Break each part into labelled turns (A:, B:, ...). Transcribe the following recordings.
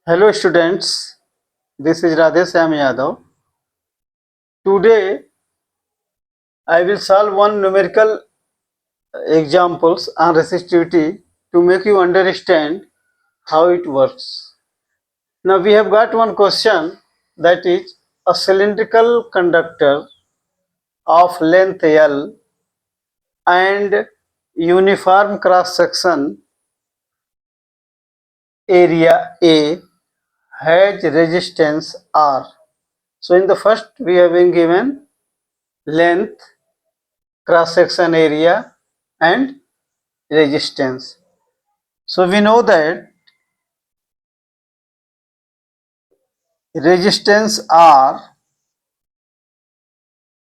A: Hello students, this is Radheshyam Yadav. Today I will solve one numerical examples on resistivity to make you understand how it works. Now we have got one question, that is a cylindrical conductor of length L and uniform cross section area A has resistance R. So in the first we have been given length, cross section area and resistance. So we know that resistance R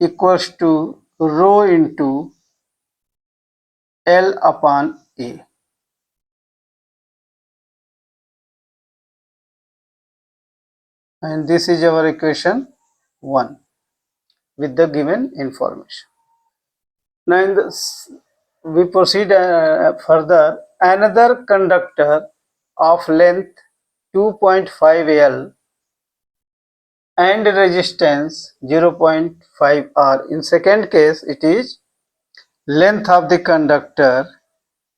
A: equals to rho into L upon A. And this is our equation 1 with the given information. Now in this, we proceed further. Another conductor of length 2.5 L and resistance 0.5 R. In second case, it is length of the conductor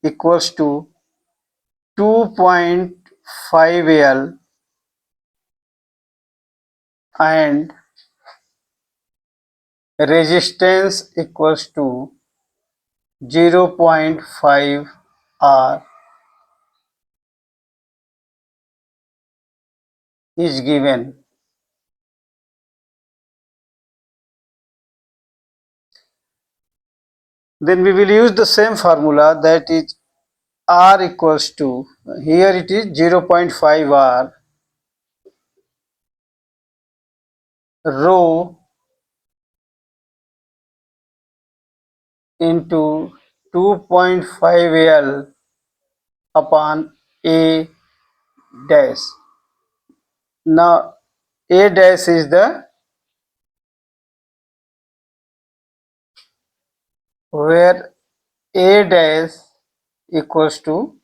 A: equals to 2.5 L and resistance equals to 0.5 R is given. Then we will use the same formula, that is R equals to, here it is 0.5 R rho into 2.5 L upon A dash. Now A dash is the where A dash equals to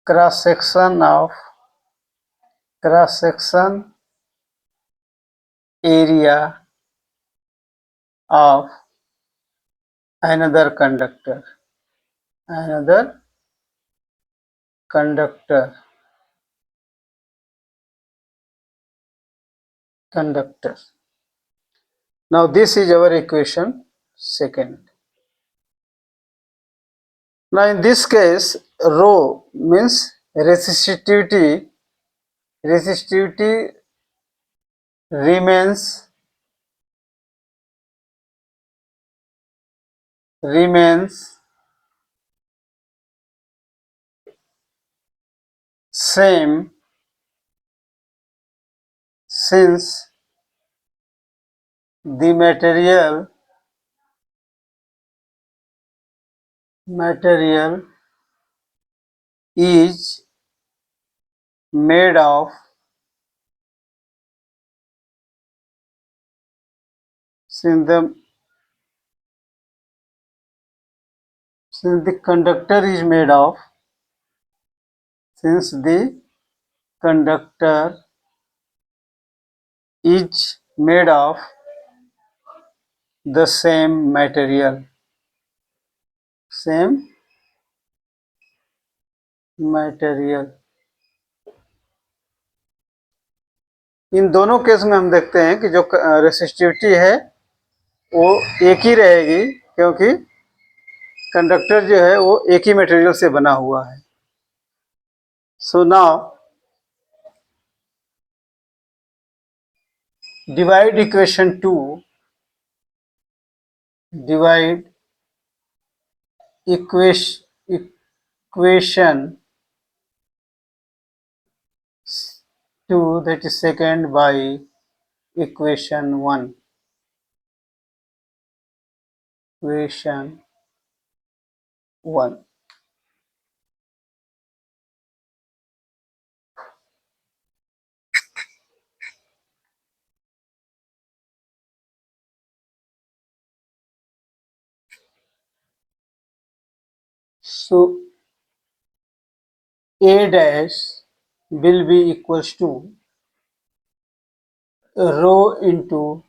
A: cross section area of another conductor. Now this is our equation second. Now in this case, rho means resistivity remains same since the material is made of since the conductor is made of the same material. इन दोनों case में हम देखते हैं कि जो resistivity है वो एक ही रहेगी, क्योंकि कंडक्टर जो है वो एक ही मटेरियल से बना हुआ है. So now divide equation 2, divide equation 2, that is second, by equation 1. So A dash will be equals to rho into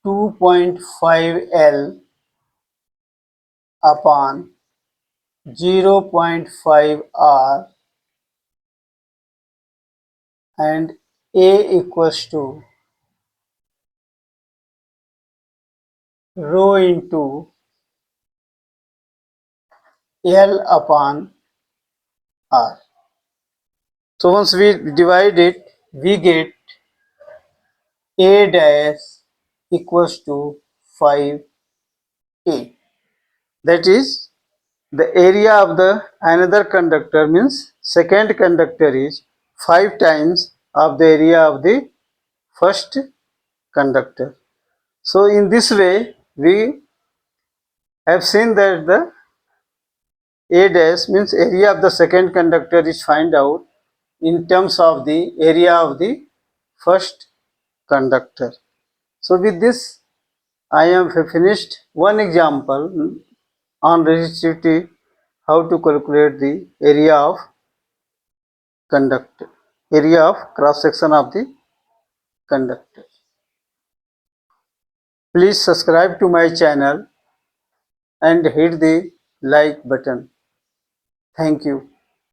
A: 2.5 L upon 0.5 R and A equals to rho into L upon R. So once we divide it, we get A dash equals to 5A. That is, the area of the another conductor means second conductor is 5 times of the area of the first conductor. So in this way we have seen that the A dash means area of the second conductor is find out in terms of the area of the first conductor. So with this I am finished one example on resistivity, how to calculate the area of conductor, area of cross section of the conductor. Please subscribe to my channel and hit the like button. Thank you.